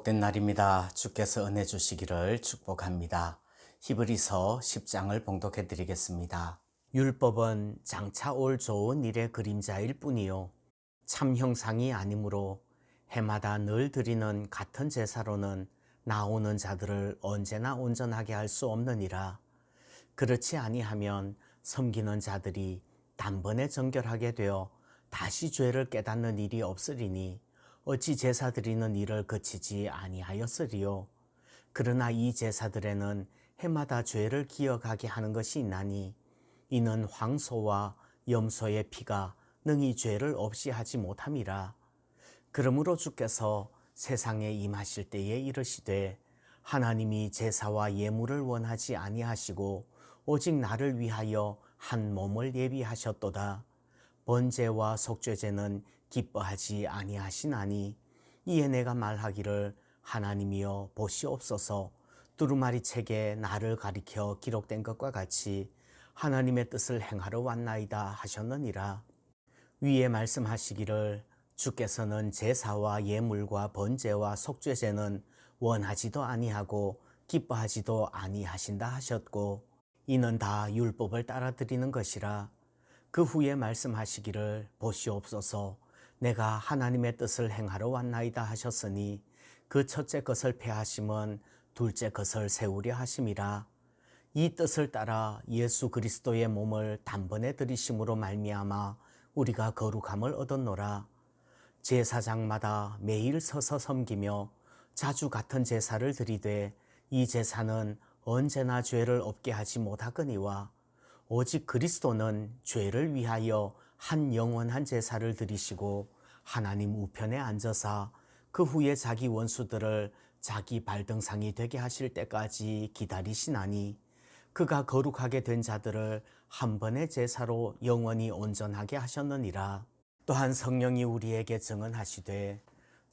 복된 날입니다. 주께서 은혜 주시기를 축복합니다. 히브리서 10장을 봉독해 드리겠습니다. 율법은 장차 올 좋은 일의 그림자일 뿐이요 참 형상이 아니므로 해마다 늘 드리는 같은 제사로는 나오는 자들을 언제나 온전하게 할 수 없느니라. 그렇지 아니하면 섬기는 자들이 단번에 정결하게 되어 다시 죄를 깨닫는 일이 없으리니 어찌 제사 드리는 일을 그치지 아니하였으리요. 그러나 이 제사들에는 해마다 죄를 기억하게 하는 것이 있나니 이는 황소와 염소의 피가 능히 죄를 없이 하지 못함이라. 그러므로 주께서 세상에 임하실 때에 이르시되 하나님이 제사와 예물을 원하지 아니하시고 오직 나를 위하여 한 몸을 예비하셨도다. 번제와 속죄제는 기뻐하지 아니하시나니 이에 내가 말하기를 하나님이여 보시옵소서. 두루마리 책에 나를 가리켜 기록된 것과 같이 하나님의 뜻을 행하러 왔나이다 하셨느니라. 위에 말씀하시기를 주께서는 제사와 예물과 번제와 속죄제는 원하지도 아니하고 기뻐하지도 아니하신다 하셨고 이는 다 율법을 따라 드리는 것이라. 그 후에 말씀하시기를 보시옵소서. 내가 하나님의 뜻을 행하러 왔나이다 하셨으니 그 첫째 것을 폐하심은 둘째 것을 세우려 하심이라. 이 뜻을 따라 예수 그리스도의 몸을 단번에 들이심으로 말미암아 우리가 거룩함을 얻었노라. 제사장마다 매일 서서 섬기며 자주 같은 제사를 드리되 이 제사는 언제나 죄를 없게 하지 못하거니와 오직 그리스도는 죄를 위하여 한 영원한 제사를 드리시고 하나님 우편에 앉아서 그 후에 자기 원수들을 자기 발등상이 되게 하실 때까지 기다리시나니 그가 거룩하게 된 자들을 한 번의 제사로 영원히 온전하게 하셨느니라. 또한 성령이 우리에게 증언하시되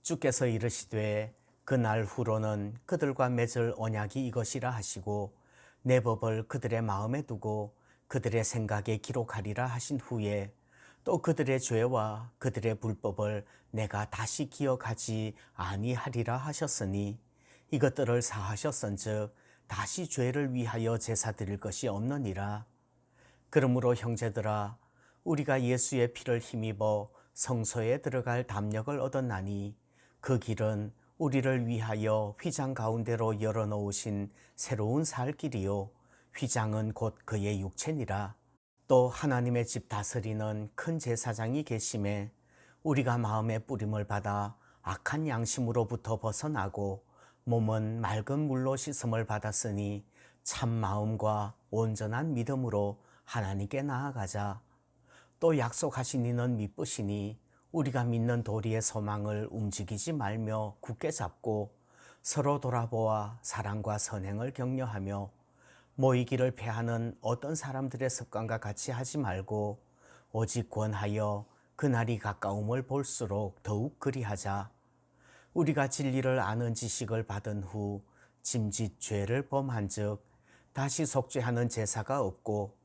주께서 이르시되 그날 후로는 그들과 맺을 언약이 이것이라 하시고 내 법을 그들의 마음에 두고 그들의 생각에 기록하리라 하신 후에 또 그들의 죄와 그들의 불법을 내가 다시 기억하지 아니하리라 하셨으니 이것들을 사하셨은즉 다시 죄를 위하여 제사 드릴 것이 없느니라. 그러므로 형제들아 우리가 예수의 피를 힘입어 성소에 들어갈 담력을 얻었나니 그 길은 우리를 위하여 휘장 가운데로 열어놓으신 새로운 살 길이요 휘장은 곧 그의 육체니라. 또 하나님의 집 다스리는 큰 제사장이 계심에 우리가 마음의 뿌림을 받아 악한 양심으로부터 벗어나고 몸은 맑은 물로 씻음을 받았으니 참 마음과 온전한 믿음으로 하나님께 나아가자. 또 약속하신 이는 미쁘시니 우리가 믿는 도리의 소망을 움직이지 말며 굳게 잡고 서로 돌아보아 사랑과 선행을 격려하며 모이기를 패하는 어떤 사람들의 습관과 같이 하지 말고 오직 권하여 그날이 가까움을 볼수록 더욱 그리하자. 우리가 진리를 아는 지식을 받은 후 짐짓 죄를 범한즉 다시 속죄하는 제사가 없고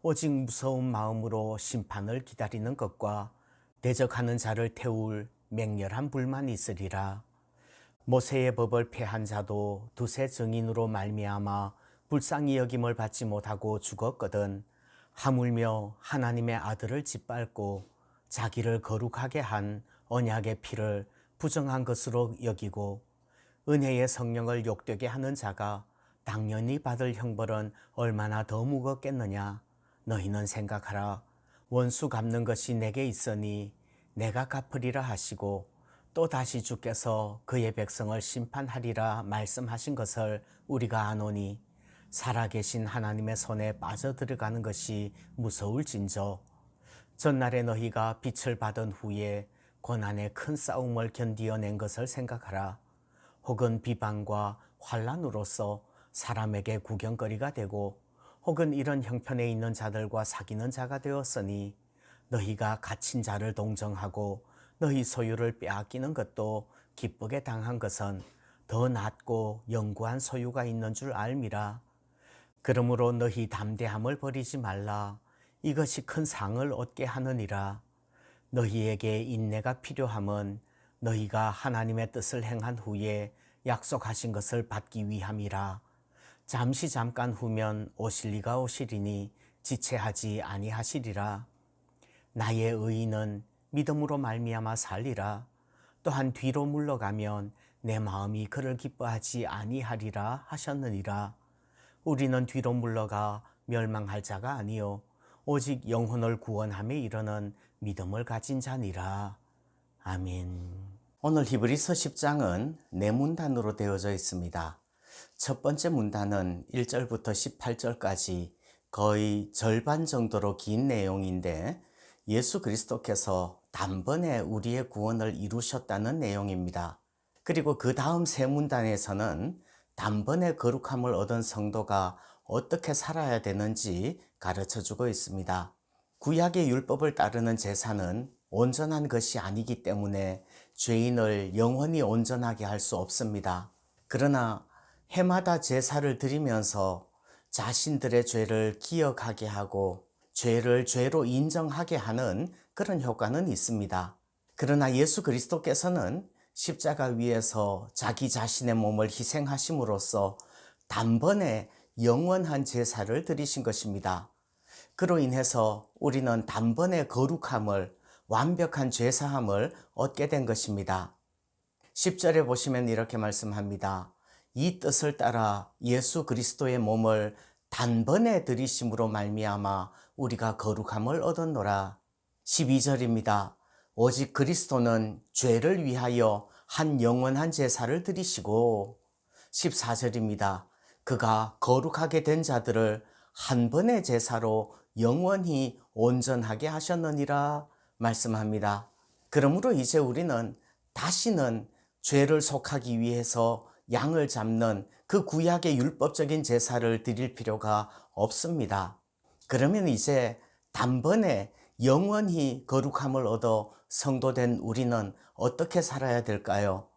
오직 무서운 마음으로 심판을 기다리는 것과 대적하는 자를 태울 맹렬한 불만이 있으리라. 모세의 법을 폐한 자도 두세 증인으로 말미암아 불쌍히 여김을 받지 못하고 죽었거든. 하물며 하나님의 아들을 짓밟고 자기를 거룩하게 한 언약의 피를 부정한 것으로 여기고 은혜의 성령을 욕되게 하는 자가 당연히 받을 형벌은 얼마나 더 무겁겠느냐. 너희는 생각하라. 원수 갚는 것이 내게 있으니 내가 갚으리라 하시고 또 다시 주께서 그의 백성을 심판하리라 말씀하신 것을 우리가 아노니 살아계신 하나님의 손에 빠져들어가는 것이 무서울진저. 전날에 너희가 빛을 받은 후에 고난의 큰 싸움을 견디어낸 것을 생각하라. 혹은 비방과 환난으로서 사람에게 구경거리가 되고 혹은 이런 형편에 있는 자들과 사귀는 자가 되었으니 너희가 갇힌 자를 동정하고 너희 소유를 빼앗기는 것도 기쁘게 당한 것은 더 낫고 영구한 소유가 있는 줄 알미라. 그러므로 너희 담대함을 버리지 말라. 이것이 큰 상을 얻게 하느니라. 너희에게 인내가 필요함은 너희가 하나님의 뜻을 행한 후에 약속하신 것을 받기 위함이라. 잠시 잠깐 후면 오실 이가 오시리니 지체하지 아니하시리라. 나의 의인은 믿음으로 말미암아 살리라. 또한 뒤로 물러가면 내 마음이 그를 기뻐하지 아니하리라 하셨느니라. 우리는 뒤로 물러가 멸망할 자가 아니요 오직 영혼을 구원함에 이르는 믿음을 가진 자니라. 아멘. 오늘 히브리서 10장은 네 문단으로 되어져 있습니다. 첫 번째 문단은 1절부터 18절까지 거의 절반 정도로 긴 내용인데 예수 그리스도께서 단번에 우리의 구원을 이루셨다는 내용입니다. 그리고 그 다음 세 문단에서는 단번에 거룩함을 얻은 성도가 어떻게 살아야 되는지 가르쳐주고 있습니다. 구약의 율법을 따르는 제사는 온전한 것이 아니기 때문에 죄인을 영원히 온전하게 할 수 없습니다. 그러나 해마다 제사를 드리면서 자신들의 죄를 기억하게 하고 죄를 죄로 인정하게 하는 그런 효과는 있습니다. 그러나 예수 그리스도께서는 십자가 위에서 자기 자신의 몸을 희생하심으로써 단번에 영원한 제사를 드리신 것입니다. 그로 인해서 우리는 단번에 거룩함을, 완벽한 죄사함을 얻게 된 것입니다. 10절에 보시면 이렇게 말씀합니다. 이 뜻을 따라 예수 그리스도의 몸을 단번에 들이심으로 말미암아 우리가 거룩함을 얻었노라. 12절입니다. 오직 그리스도는 죄를 위하여 한 영원한 제사를 드리시고. 14절입니다. 그가 거룩하게 된 자들을 한 번의 제사로 영원히 온전하게 하셨느니라 말씀합니다. 그러므로 이제 우리는 다시는 죄를 속하기 위해서 양을 잡는 그 구약의 율법적인 제사를 드릴 필요가 없습니다. 그러면 이제 단번에 영원히 거룩함을 얻어 성도된 우리는 어떻게 살아야 될까요?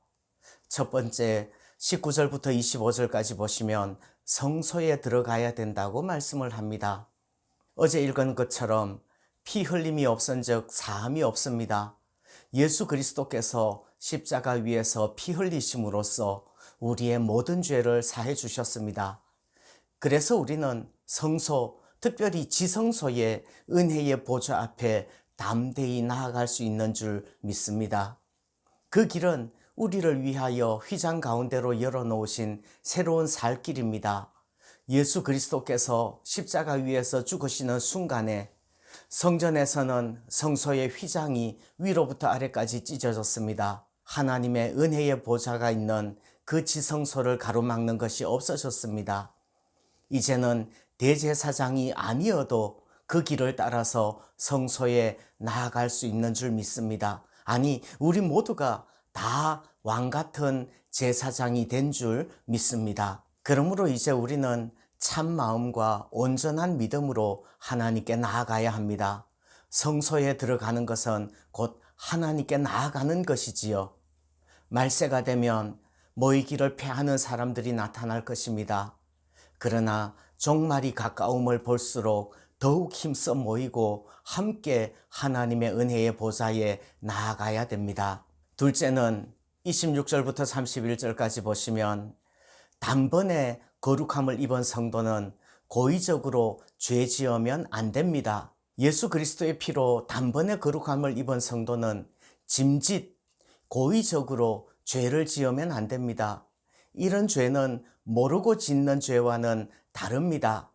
첫 번째 19절부터 25절까지 보시면 성소에 들어가야 된다고 말씀을 합니다. 어제 읽은 것처럼 피 흘림이 없은즉 사함이 없습니다. 예수 그리스도께서 십자가 위에서 피 흘리심으로써 우리의 모든 죄를 사해 주셨습니다. 그래서 우리는 성소, 특별히 지성소의 은혜의 보좌 앞에 담대히 나아갈 수 있는 줄 믿습니다. 그 길은 우리를 위하여 휘장 가운데로 열어놓으신 새로운 살 길입니다. 예수 그리스도께서 십자가 위에서 죽으시는 순간에 성전에서는 성소의 휘장이 위로부터 아래까지 찢어졌습니다. 하나님의 은혜의 보좌가 있는 그 지성소를 가로막는 것이 없어졌습니다. 이제는 대제사장이 아니어도 그 길을 따라서 성소에 나아갈 수 있는 줄 믿습니다. 아니, 우리 모두가 다 왕같은 제사장이 된 줄 믿습니다. 그러므로 이제 우리는 참 마음과 온전한 믿음으로 하나님께 나아가야 합니다. 성소에 들어가는 것은 곧 하나님께 나아가는 것이지요. 말세가 되면 모이기를 패하는 사람들이 나타날 것입니다. 그러나 종말이 가까움을 볼수록 더욱 힘써 모이고 함께 하나님의 은혜의 보좌에 나아가야 됩니다. 둘째는 26절부터 31절까지 보시면 단번에 거룩함을 입은 성도는 고의적으로 죄 지으면 안 됩니다. 예수 그리스도의 피로 단번에 거룩함을 입은 성도는 짐짓, 고의적으로 죄를 지으면 안 됩니다. 이런 죄는 모르고 짓는 죄와는 다릅니다.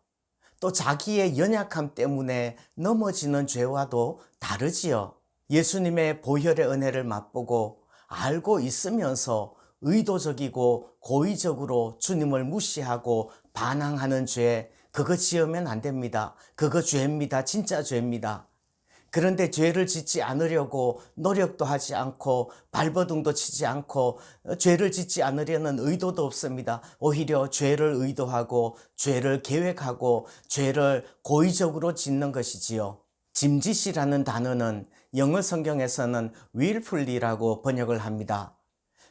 또 자기의 연약함 때문에 넘어지는 죄와도 다르지요. 예수님의 보혈의 은혜를 맛보고 알고 있으면서 의도적이고 고의적으로 주님을 무시하고 반항하는 죄, 그거 지으면 안 됩니다. 그거 죄입니다. 진짜 죄입니다. 그런데 죄를 짓지 않으려고 노력도 하지 않고 발버둥도 치지 않고 죄를 짓지 않으려는 의도도 없습니다. 오히려 죄를 의도하고 죄를 계획하고 죄를 고의적으로 짓는 것이지요. 짐짓이라는 단어는 영어 성경에서는 willfully라고 번역을 합니다.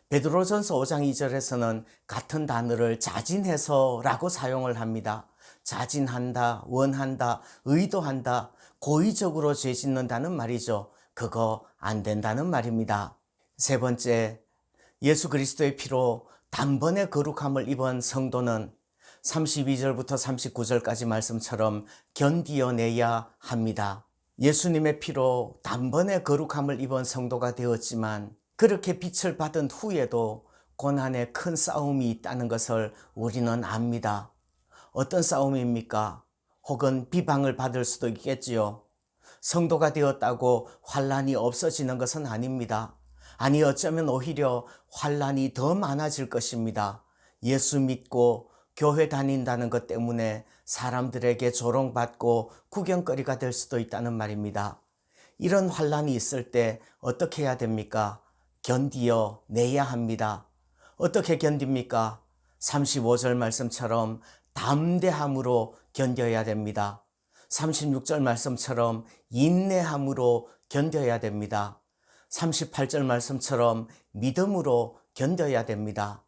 베드로전서 5장 2절에서는 같은 단어를 자진해서 라고 사용을 합니다. 자진한다, 원한다, 의도한다, 고의적으로 죄 짓는다는 말이죠. 그거 안 된다는 말입니다. 세 번째, 예수 그리스도의 피로 단번에 거룩함을 입은 성도는 32절부터 39절까지 말씀처럼 견디어내야 합니다. 예수님의 피로 단번에 거룩함을 입은 성도가 되었지만 그렇게 빛을 받은 후에도 고난의 큰 싸움이 있다는 것을 우리는 압니다. 어떤 싸움입니까? 혹은 비방을 받을 수도 있겠지요. 성도가 되었다고 환난이 없어지는 것은 아닙니다. 아니, 어쩌면 오히려 환난이 더 많아질 것입니다. 예수 믿고 교회 다닌다는 것 때문에 사람들에게 조롱받고 구경거리가 될 수도 있다는 말입니다. 이런 환난이 있을 때 어떻게 해야 됩니까? 견디어 내야 합니다. 어떻게 견딥니까? 35절 말씀처럼 담대함으로 견뎌야 됩니다. 36절 말씀처럼 인내함으로 견뎌야 됩니다. 38절 말씀처럼 믿음으로 견뎌야 됩니다.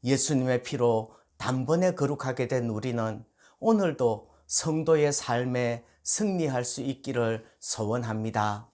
예수님의 피로 단번에 거룩하게 된 우리는 오늘도 성도의 삶에 승리할 수 있기를 소원합니다.